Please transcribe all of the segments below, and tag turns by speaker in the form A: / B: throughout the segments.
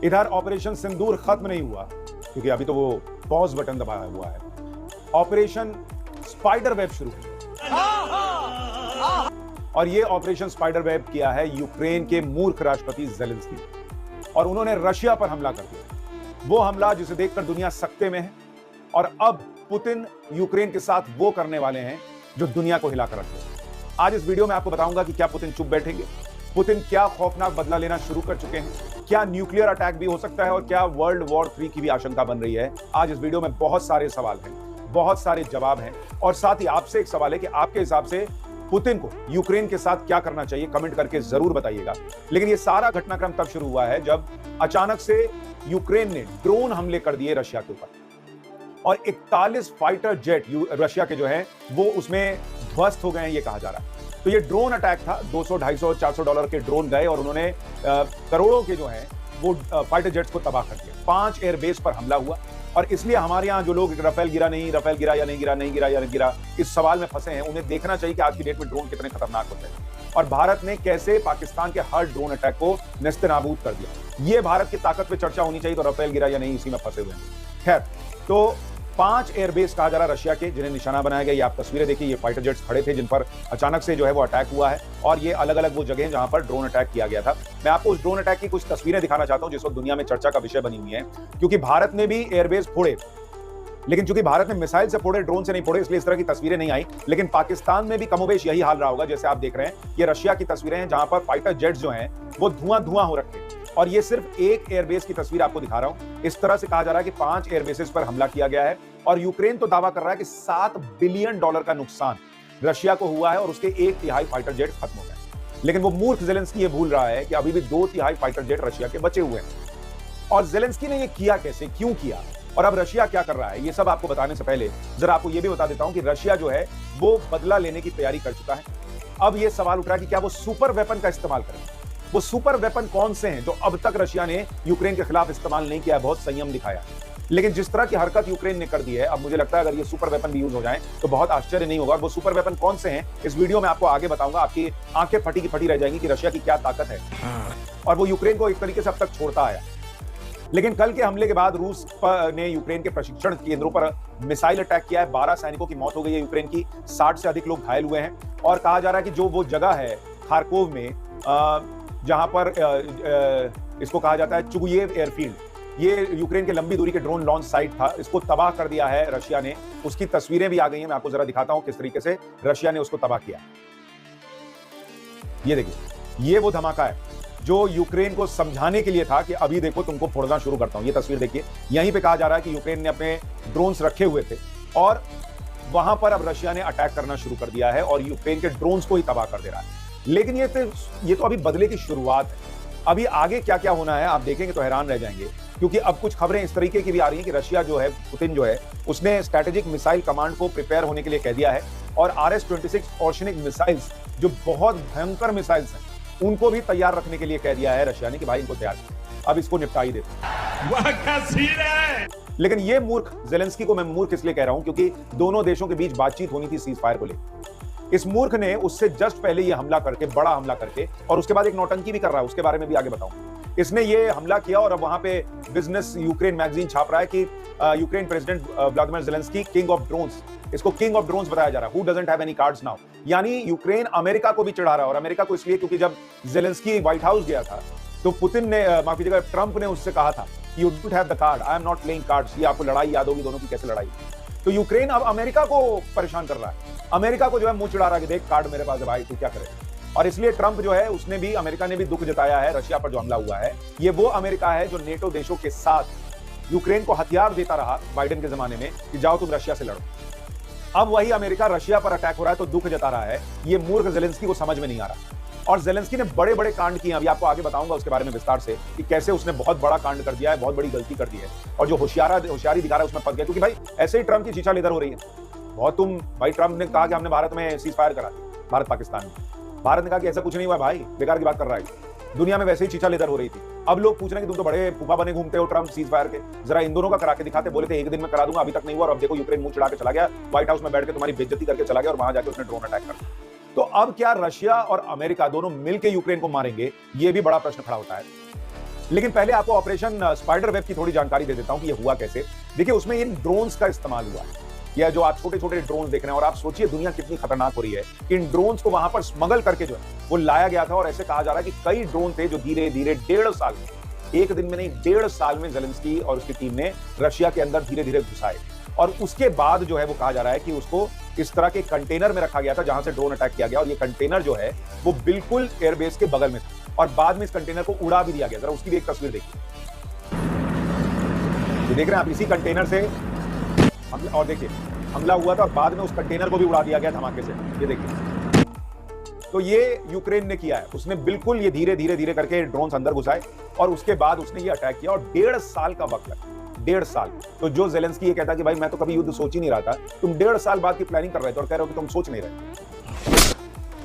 A: इधर ऑपरेशन सिंदूर खत्म नहीं हुआ क्योंकि अभी तो वो पॉज बटन दबाया हुआ है। ऑपरेशन स्पाइडर वेब शुरू हुआ और ये ऑपरेशन स्पाइडर वेब किया है यूक्रेन के मूर्ख राष्ट्रपति ज़ेलेंस्की और उन्होंने रशिया पर हमला कर दिया। वो हमला जिसे देखकर दुनिया सकते में है और अब पुतिन यूक्रेन के साथ वो करने वाले हैं जो दुनिया को हिलाकर रख देगा। आज इस वीडियो में आपको बताऊंगा कि क्या पुतिन चुप बैठेंगे, पुतिन क्या खौफनाक बदला लेना शुरू कर चुके हैं, क्या न्यूक्लियर अटैक भी हो सकता है और क्या वर्ल्ड वॉर 3 की भी आशंका बन रही है। आज इस वीडियो में बहुत सारे सवाल हैं, बहुत सारे जवाब हैं और साथ ही आपसे एक सवाल है कि आपके हिसाब से पुतिन को यूक्रेन के साथ क्या करना चाहिए, कमेंट करके जरूर बताइएगा। लेकिन ये सारा घटनाक्रम तब शुरू हुआ है जब अचानक से यूक्रेन ने ड्रोन हमले कर दिए रशिया के ऊपर और 41 फाइटर जेट रशिया के जो हैं वो उसमें ध्वस्त हो गए हैं, ये कहा जा रहा है। तो ये ड्रोन अटैक था, 200, 250, 400 डॉलर के ड्रोन गए और उन्होंने करोड़ों के जो हैं वो फाइटर जेट्स को तबाह कर दिया। 5 एयरबेस पर हमला हुआ और इसलिए हमारे यहाँ जो लोग राफेल गिरा या नहीं गिरा इस सवाल में फंसे हैं, उन्हें देखना चाहिए कि आज की डेट में ड्रोन कितने खतरनाक होते हैं और भारत ने कैसे पाकिस्तान के हर ड्रोन अटैक को नेस्तनाबूद कर दिया। ये भारत की ताकत पे चर्चा होनी चाहिए, तो राफेल गिरा या नहीं इसी में फंसे हुए हैं। खैर, तो 5 एयरबेस कहा जा रहा है रशिया के जिन्हें निशाना बनाया गया। ये आप तस्वीरें देखिए, ये फाइटर जेट्स खड़े थे जिन पर अचानक से जो है वो अटैक हुआ है और ये अलग अलग वो जगह हैं जहां पर ड्रोन अटैक किया गया था। मैं आपको उस ड्रोन अटैक की कुछ तस्वीरें दिखाना चाहता हूं जिस वक्त दुनिया में चर्चा का विषय बनी हुई है, क्योंकि भारत ने भी एयरबेस फोड़े, लेकिन चूंकि भारत ने मिसाइल से फोड़े, ड्रोन से नहीं फोड़े, इसलिए इस तरह की तस्वीरें नहीं आई। लेकिन पाकिस्तान में भी कमोबेश यही हाल रहा होगा। जैसे आप देख रहे हैं, ये रशिया की तस्वीरें हैं जहां पर फाइटर जेट्स जो हैं वो धुआं हो रखे हैं और ये सिर्फ एक एयरबेस की तस्वीर आपको दिखा रहा हूं। इस तरह से कहा जा रहा है कि 5 एयरबेसेस पर हमला किया गया है और यूक्रेन तो दावा कर रहा है कि $7 बिलियन का नुकसान रशिया को हुआ है और उसके 1/3 फाइटर जेट खत्म हो गए। लेकिन वो मूर्ख ज़ेलेंस्की ये भूल रहा है कि अभी भी 2/3 फाइटर जेट रशिया के बचे हुए हैं। और ज़ेलेंस्की ने ये किया कैसे, क्यों किया और अब रशिया क्या कर रहा है, ये सब आपको बताने से पहले जरा आपको ये भी बता देता हूं कि रशिया जो है वो बदला लेने की तैयारी कर चुका है। अब ये सवाल उठ रहा है कि क्या वो सुपर वेपन का इस्तेमाल करें। वो सुपर वेपन कौन से हैं जो अब तक रशिया ने यूक्रेन के खिलाफ इस्तेमाल नहीं किया, बहुत संयम दिखाया। लेकिन जिस तरह की हरकत यूक्रेन ने कर दी है, अब मुझे लगता है अगर ये सुपर वेपन भी यूज हो जाए तो बहुत आश्चर्य नहीं होगा। वो सुपर वेपन कौन से हैं इस वीडियो में आपको आगे बताऊंगा। आपकी आंखें फटी की फटी रह जाएंगी कि रशिया की क्या ताकत है और वो यूक्रेन को एक तरीके से अब तक छोड़ता आया। लेकिन कल के हमले के बाद रूस ने यूक्रेन के प्रशिक्षण केंद्रों पर मिसाइल अटैक किया है। 12 सैनिकों की मौत हो गई है यूक्रेन की, 60 से अधिक लोग घायल हुए हैं और कहा जा रहा है कि जो वो जगह है खार्कोव में जहां पर इसको कहा जाता है चुगुयेव एयरफील्ड, ये यूक्रेन के लंबी दूरी के ड्रोन लॉन्च साइट था, इसको तबाह कर दिया है रशिया ने। उसकी तस्वीरें भी आ गई हैं, मैं आपको जरा दिखाता हूं किस तरीके से रशिया ने उसको तबाह किया। ये देखिए, ये वो धमाका है जो यूक्रेन को समझाने के लिए था कि अभी देखो तुमको फोड़ना शुरू करता हूं। ये तस्वीर देखिए, यहीं पे कहा जा रहा है कि यूक्रेन ने अपने ड्रोन्स रखे हुए थे और वहां पर अब रशिया ने अटैक करना शुरू कर दिया है और यूक्रेन के ड्रोन्स को ही तबाह कर दे रहा है। लेकिन ये तो अभी बदले की शुरुआत है। अभी आगे क्या क्या होना है आप देखेंगे तो हैरान रह जाएंगे, क्योंकि अब कुछ खबरें इस तरीके की भी आ रही हैं कि रशिया जो है, पुतिन जो है, उसने स्ट्रेटेजिक मिसाइल कमांड को प्रिपेयर होने के लिए कह दिया है और RS-26 ऑर्शनिक मिसाइल्स जो बहुत भयंकर मिसाइल्स हैं उनको भी तैयार रखने के लिए कह दिया है रशिया ने कि भाई इनको तैयार कर, अब इसको निपटा ही देते। लेकिन ये मूर्ख ज़ेलेंस्की को मैं मूर्ख इसलिए कह रहा हूं क्योंकि दोनों देशों के बीच बातचीत होनी थी सीज फायर को लेकर। इस मूर्ख ने उससे जस्ट पहले ये हमला करके, बड़ा हमला करके, और उसके बाद एक नौटंकी भी कर रहा है, उसके बारे में भी आगे बताऊंगा। इसने ये हमला किया और अब वहां पे बिजनेस यूक्रेन मैगजीन छाप रहा है कि Ukraine president Vladimir Zelensky king of drones, इसको किंग ऑफ ड्रोन्स बताया जा रहा है। Who doesn't have any cards now, यानी यूक्रेन अमेरिका को भी चिढ़ा रहा है। और अमेरिका को इसलिए क्योंकि जब ज़ेलेंस्की व्हाइट हाउस गया था तो पुतिन ने, माफ कीजिएगा, ट्रंप ने उससे कहा था you don't have the card, I am not playing cards. ये आपको लड़ाई याद होगी दोनों की कैसे लड़ाई। तो यूक्रेन अब अमेरिका को परेशान कर रहा है, अमेरिका को जो है मुंह चिढ़ा रहा है कि देख कार्ड मेरे पास है भाई, तू क्या करे। और इसलिए ट्रंप जो है उसने भी, अमेरिका ने भी दुख जताया है रशिया पर जो हमला हुआ है। ये वो अमेरिका है जो नेटो देशों के साथ यूक्रेन को हथियार देता रहा बाइडेन के जमाने में कि जाओ तुम रशिया से लड़ो। अब वही अमेरिका रशिया पर अटैक हो रहा है तो दुख जता रहा है। ये मूर्ख ज़ेलेंस्की को समझ में नहीं आ रहा और ज़ेलेंस्की ने बड़े बड़े कांड किए। अभी आपको आगे बताऊंगा उसके बारे में विस्तार से कि कैसे उसने बहुत बड़ा कांड कर दिया है, बहुत बड़ी गलती कर दी है और जो होशियारी दिखा रहा है उसमें फंस गया। क्योंकि भाई ऐसे ही ट्रंप की चीचा लेदर हो रही है बहुत। भाई ट्रंप ने कहा कि हमने भारत में सीज फायर करा दी, भारत पाकिस्तान में। भारत ने कहा कि ऐसा कुछ नहीं हुआ भाई, बेकार की बात कर रहा है। दुनिया में वैसे ही चीचा लेदर हो रही थी। अब लोग पूछ रहे हैं कि तुम तो बड़े फूफा बने घूमते हो ट्रंप सीज फायर के, जरा इन दोनों का करा के दिखाते। बोले थे एक दिन में करा दूंगा, अभी तक नहीं हुआ और अब देखो यूक्रेन मुंह चिढ़ा के चला गया, व्हाइट हाउस में बैठ के तुम्हारी बेइज्जती करके चला गया और वहां जाके उसने ड्रोन अटैक कर दिया। तो अब क्या रशिया और अमेरिका दोनों मिलकर यूक्रेन को मारेंगे, ये भी बड़ा प्रश्न खड़ा होता है। लेकिन पहले आपको ऑपरेशन स्पाइडर वेब की थोड़ी जानकारी दे देता हूं कि ये हुआ कैसे। देखिए, उसमें इन ड्रोन्स का इस्तेमाल हुआ है। यह जो आप छोटे-छोटे ड्रोन देख रहे हैं, और आप सोचिए दुनिया कितनी खतरनाक हो रही है। इन ड्रोन्स को वहां पर स्मगल करके जो है वो लाया गया था, और ऐसे कहा जा रहा है कि कई ड्रोन थे जो धीरे-धीरे 1.5 साल में, एक दिन में नहीं 1.5 साल में ज़ेलेंस्की और उसकी टीम ने रशिया के अंदर धीरे-धीरे घुसाए। और उसके बाद जो है वो कहा जा रहा है कि उसको इस तरह के कंटेनर में रखा गया था जहां से ड्रोन अटैक किया गया, और ये कंटेनर जो है वो बिल्कुल एयरबेस के बगल में था, और बाद में इस कंटेनर को उड़ा भी दिया गया। जरा उसकी भी एक तस्वीर देखिए, ये देख रहे हैं आप, इसी कंटेनर से और देखिए हमला हुआ था, और बाद में उस कंटेनर को भी उड़ा दिया गया धमाके से। ये देखिए, तो ये यूक्रेन ने किया है। उसने बिल्कुल ये धीरे धीरे धीरे करके ड्रोन्स अंदर घुसाए, और उसके बाद उसने ये अटैक किया, और 1.5 साल का वक्त लगा। 1.5 साल। तो जो ज़ेलेंस्की ये कहता कि भाई मैं तो कभी युद्ध सोच ही नहीं रहा था, तुम 1.5 साल बाद की प्लानिंग कर रहे थे और कह रहे हो कि तुम सोच नहीं रहे।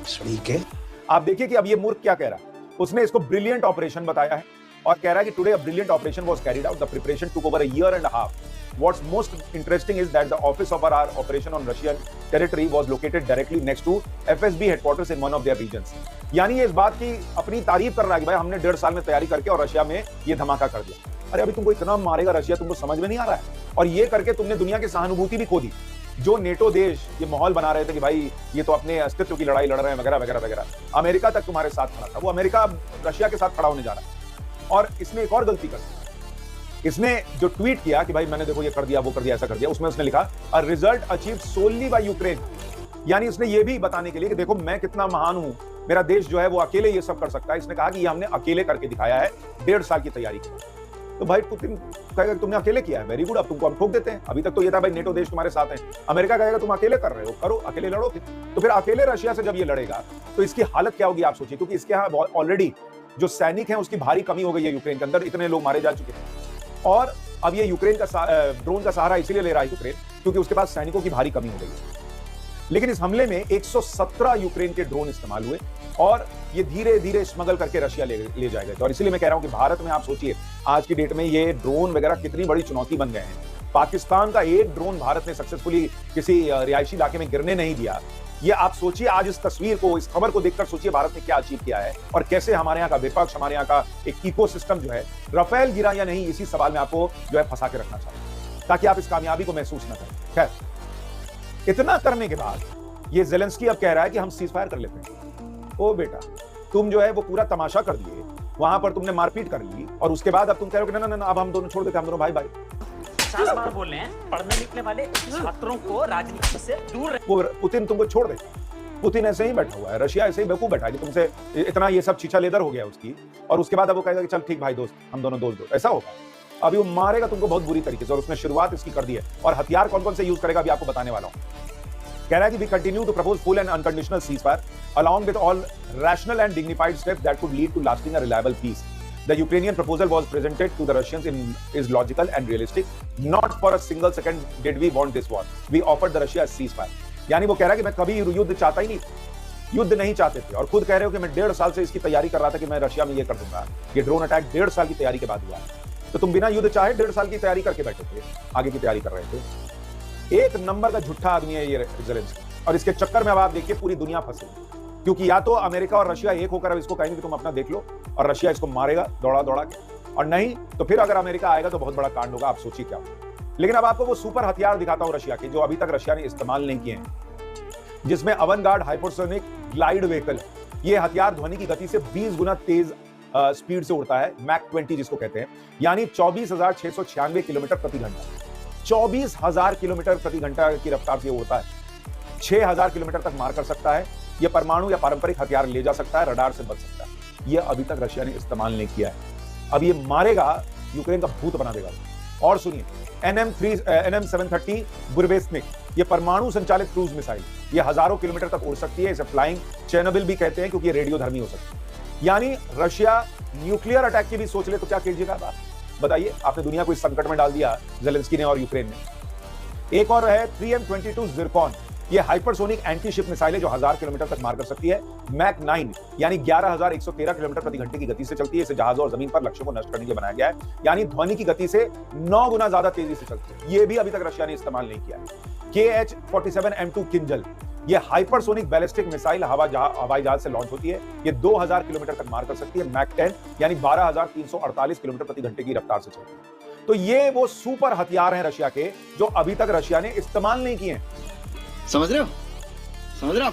A: ठीक है, आप देखिए कि अब ये मूर्ख क्या कह रहा है। उसने इसको ब्रिलियंट ऑपरेशन बताया है, और कह रहा है कि today a brilliant operation was carried out, the preparation took over a year and a half. What's most interesting is that the office of our operation on Russian territory was located directly next to FSB headquarters in one of their regions. यानी ये इस बात की अपनी तारीफ कर रहा है कि भाई हमने 1.5 साल में तैयारी करके और रशिया में ये धमाका कर दिया। अरे अभी तुमको इतना मारेगा रशिया, तुमको समझ में नहीं आ रहा है? और ये करके तुमने दुनिया की सहानुभूति भी खो दी। जो नेटो देश ये माहौल बना रहे थे कि भाई ये तो अपने अस्तित्व की लड़ाई लड़ रहे हैं वगैरह वगैरह वगैरह, अमेरिका तक तुम्हारे साथ खड़ा था, वो अमेरिका रशिया के साथ खड़ा होने जा रहा है। और इसने एक और गलती कर दी। इसने जो ट्वीट किया कि भाई मैंने देखो ये कर दिया, वो कर दिया, ऐसा कर दिया, उसमें उसने लिखा a result achieved solely by Ukraine. यानी उसने ये भी बताने के लिए कि देखो मैं कितना महान हूं, मेरा देश जो है वो अकेले ये सब कर सकता है। इसने कहा कि ये हमने अकेले करके दिखाया है 1.5 साल की तैयारी की। तो भाई पुतिन कहेगा तुमने अकेले किया है, वेरी गुड, अब तुमको हम ठोक देते हैं। अभी तक तो ये था भाई नेटो देश तुम्हारे साथ हैं, अमेरिका कहेगा तुम अकेले कर रहे हो, करो, अकेले लड़ो फिर। तो फिर अकेले रशिया से जब ये लड़ेगा तो इसकी हालत क्या होगी आप सोचिए, क्योंकि इसके यहाँ ऑलरेडी जो सैनिक हैं उसकी भारी कमी हो गई है यूक्रेन के अंदर, इतने लोग मारे जा चुके हैं। और अब ये यूक्रेन का ड्रोन का सहारा इसीलिए ले रहा है यूक्रेन क्योंकि उसके पास सैनिकों की भारी कमी हो गई है। लेकिन इस हमले में 117 यूक्रेन के ड्रोन इस्तेमाल हुए, और ये धीरे धीरे स्मगल करके रशिया ले जाए गए। और इसीलिए मैं कह रहा हूं कि भारत में आप सोचिए आज की डेट में ये ड्रोन वगैरह कितनी बड़ी चुनौती बन गए हैं। पाकिस्तान का एक ड्रोन भारत ने सक्सेसफुली किसी रिहायशी इलाके में गिरने नहीं दिया। ये आप सोचिए, आज इस तस्वीर को, इस खबर को देखकर सोचिए भारत ने क्या अचीव किया है, और कैसे हमारे यहाँ का विपक्ष, हमारे यहाँ का एक इकोसिस्टम जो है, राफेल गिरा या नहीं, इसी सवाल में आपको जो है फंसा के रखना चाहिए ताकि आप इस कामयाबी को महसूस न करें। खैर, इतना करने के बाद ये ज़ेलेंस्की अब कह रहा है कि हम सीज फायर कर लेते हैं। ओ बेटा, तुम जो है वो पूरा तमाशा कर दिए, वहां पर तुमने मारपीट कर ली, और उसके बाद अब तुम कह रहे हो कि ना अब हम दोनों छोड़ देते, हम दोनों भाई भाई।
B: 50 बार बोल रहे हैं पढ़ने निकले वाले छात्रों को राजनीति से दूर
A: वो पुतिन तुमको छोड़ दे। पुतिन ऐसे ही बैठा हुआ है, रशिया ऐसे ही बेवकूफ बैठा है कि तुमसे इतना ये सब छीछा लेदर हो गया उसकी, और उसके बाद अब वो कहेगा कि चल ठीक भाई दोस्त, हम दोनों दोस्त, ऐसा होगा। अभी वो मारेगा तुमको बहुत बुरी तरीके से, और उसने शुरुआत इसकी कर दी है, और हथियार कौन कौन से यूज करेगा अभी आपको बताने वाला हूं। कह रहा है कि we continue to propose full and unconditional ceasefire along with all rational and dignified steps that could lead to lasting a reliable peace. The Ukrainian proposal was presented to the Russians is logical and realistic. Not for a single second did we want this war. We offered the Russia a ceasefire. यानी वो कह रहा है कि मैं कभी युद्ध चाहता ही नहीं, युद्ध नहीं चाहते थे, और खुद कह रहे हो कि मैं 1.5 साल से इसकी तैयारी कर रहा था कि मैं रशिया में ये कर दूंगा। ये ड्रोन अटैक 1.5 साल की तैयारी के बाद हुआ है। तो तुम बिना युद्ध चाहे 1.5 साल की तैयारी करके बैठे थे, आगे की तैयारी कर रहे थे। एक नंबर का झूठा आदमी है ये ज़ेलेंस्की, और इसके चक्कर में अब आप देखिए पूरी दुनिया फंसी, क्योंकि या तो अमेरिका और रशिया एक होकर अब इसको कहेंगे कि तुम अपना देख लो, और रशिया इसको मारेगा दौड़ा दौड़ा के, और नहीं तो फिर अगर अमेरिका आएगा तो बहुत बड़ा कांड होगा। आप सोचिए क्या होगा। लेकिन अब आपको वो सुपर हथियार दिखाता हूं रशिया के, जो अभी तक रशिया ने इस्तेमाल नहीं किए हैं, जिसमें अवनगार्ड हाइपरसोनिक ग्लाइड व्हीकल। ये हथियार ध्वनि की गति से 20 गुना तेज स्पीड से उड़ता है, मैक 20 जिसको कहते हैं, यानी 24,696 किलोमीटर प्रति घंटा। 24,000 किलोमीटर प्रति घंटा की रफ्तार से उड़ता है। 6,000 किलोमीटर तक मार कर सकता है। यह परमाणु या पारंपरिक हथियार ले जा सकता है, रडार से बच सकता है। यह अभी तक रशिया ने इस्तेमाल नहीं किया है। अब ये मारेगा, यूक्रेन का भूत बना देगा। और सुनिए, NM730 बुरवेस्निक, ये परमाणु संचालित क्रूज मिसाइल, ये हजारों किलोमीटर तक उड़ सकती है। इसे फ्लाइंग चेर्नोबिल भी कहते हैं क्योंकि ये रेडियोधर्मी हो सकती है। यानी रशिया न्यूक्लियर अटैक की भी सोच ले तो क्या कीजिएगा आप बताइए। आपने दुनिया को इस संकट में डाल दिया ज़ेलेंस्की ने और यूक्रेन ने। एक और है 3M22 जिरकॉन, ये हाइपरसोनिक एंटी शिप मिसाइल है जो 1000 किलोमीटर तक मार कर सकती है। मैक 9 यानी 11,113 किलोमीटर प्रति घंटे की गति से चलती है। इसे जहाजों और जमीन पर लक्ष्यों को नष्ट करने के लिए बनाया गया है, यानी ध्वनि की गति से 9 गुना ज्यादा तेजी से चलती है। ये भी अभी तक रशिया ने इस्तेमाल नहीं किया है। KH-47M2 किंजल, ये हाइपरसोनिक बैलिस्टिक मिसाइल हवाई जहाज से लॉन्च होती है। ये 2000 किलोमीटर तक मार कर सकती है, मैक 10 यानी 12,348 किलोमीटर प्रति घंटे की रफ्तार से चलती है। तो ये वो सुपर हथियार हैं रशिया के, जो अभी तक रशिया ने इस्तेमाल नहीं किए।
C: समझ रहे हो?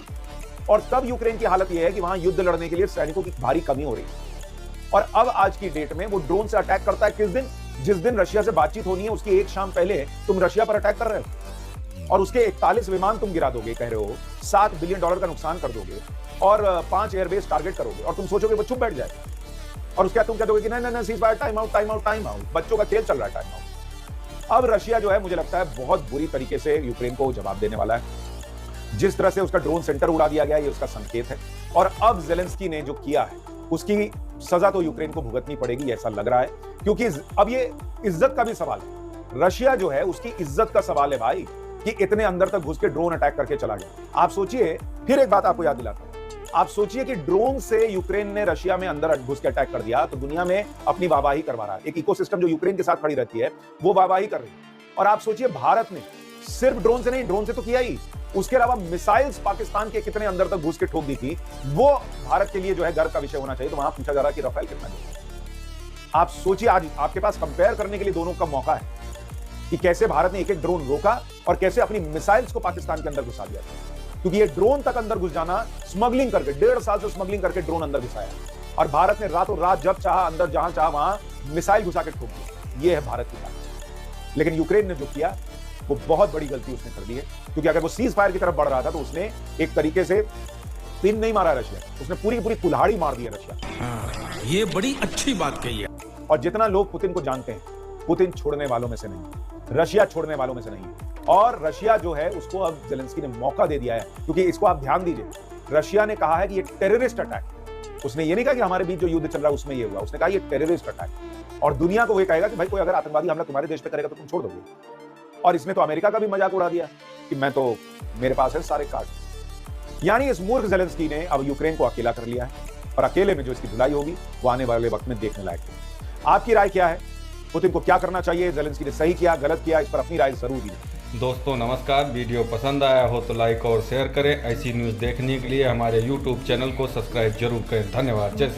A: और तब यूक्रेन की हालत यह है कि वहां युद्ध लड़ने के लिए सैनिकों की भारी कमी हो रही है। और अब आज की डेट में वो ड्रोन से अटैक करता है किस दिन? जिस दिन रशिया से बातचीत होनी है उसकी एक शाम पहले तुम रशिया पर अटैक कर रहे हो और उसके 41 विमान तुम गिरा दोगे, कह रहे हो $7 बिलियन का नुकसान कर दोगे और 5 एयरबेस टारगेट करोगे और तुम सोचोगे वो चुप बैठ जाए और उसके बाद तुम कह दोगे कि नहीं, सीज फायर, टाइम आउट, बच्चों का खेल चल रहा है, टाइम आउट। अब रशिया जो है मुझे लगता है बहुत बुरी तरीके से यूक्रेन को जवाब देने वाला है। जिस तरह से उसका ड्रोन सेंटर उड़ा दिया गया, ये उसका संकेत है। और अब ज़ेलेंस्की ने जो किया है उसकी सजा तो यूक्रेन को भुगतनी पड़ेगी, ऐसा लग रहा है, क्योंकि अब ये इज्जत का भी सवाल है। रशिया जो है उसकी इज्जत का सवाल है भाई, कि इतने अंदर तक घुस के ड्रोन अटैक करके चला गया। आप सोचिए, फिर एक बात आपको याद दिलाता हूं, आप सोचिए कि ड्रोन से यूक्रेन ने रशिया में अंदर घुस के अटैक कर दिया तो दुनिया में अपनी वाहवाही करवा रहा है। एक इकोसिस्टम जो यूक्रेन के साथ खड़ी रहती है वो वाहवाही कर रही है। और आप सोचिए भारत ने सिर्फ ड्रोन से नहीं, ड्रोन से तो किया ही, उसके अलावा मिसाइल्स पाकिस्तान के कितने अंदर तक घुस के ठोक दी थी, वो भारत के लिए जो है गर्व का विषय होना चाहिए। तो वहां पूछा जा रहा है कि राफेल कितना देगा। आप सोचिए, आज आपके पास कंपेयर करने के लिए दोनों का मौका है कि कैसे भारत ने एक एक ड्रोन रोका और कैसे अपनी मिसाइल्स को पाकिस्तान के अंदर घुसा दिया, क्योंकि ये ड्रोन तक अंदर घुस जाना, स्मगलिंग करके 1.5 साल से स्मगलिंग करके ड्रोन अंदर घुसाया और भारत ने रातों रात जब चाहा अंदर, जहां चाहा वहां मिसाइल घुसा के ठोक दिया। ये है भारत की बात। लेकिन यूक्रेन ने जो किया वो बहुत बड़ी गलती उसने कर दी है, क्योंकि अगर वो सीज फायर की तरफ बढ़ रहा था तो उसने एक तरीके से पिन नहीं मारा रशिया, उसने पूरी पूरी कुल्हाड़ी मार दी है रशिया।
D: ये बड़ी अच्छी बात कही है।
A: और जितना लोग पुतिन को जानते हैं, पुतिन छोड़ने वालों में से नहीं, रशिया छोड़ने वालों में से नहीं। और रशिया जो है उसको अब ज़ेलेंस्की ने मौका दे दिया है, क्योंकि इसको आप ध्यान दीजिए, रशिया ने कहा है कि ये टेररिस्ट अटैक, उसने ये नहीं कहा कि हमारे बीच जो युद्ध चल रहा है उसमें ये हुआ, उसने कहा ये टेररिस्ट अटैक। और दुनिया को ये कहेगा कि भाई कोई अगर आतंकवादी हमला तुम्हारे देश पे करेगा तो तुम छोड़ दोगे। और इसने तो अमेरिका का भी मजाक उड़ा दिया कि मैं तो, मेरे पास है सारे कार्ड। यानी इस मूर्ख ज़ेलेंस्की ने अब यूक्रेन को अकेला कर लिया है और अकेले में जो इसकी धुलाई होगी वो आने वाले वक्त में देखने लायक है। आपकी राय क्या है? पुतिन को क्या करना चाहिए? ज़ेलेंस्की ने सही किया, गलत किया? इस पर अपनी राय जरूर दीजिए।
E: दोस्तों नमस्कार, वीडियो पसंद आया हो तो लाइक और शेयर करें। ऐसी न्यूज़ देखने के लिए हमारे YouTube चैनल को सब्सक्राइब जरूर करें। धन्यवाद। जय श्री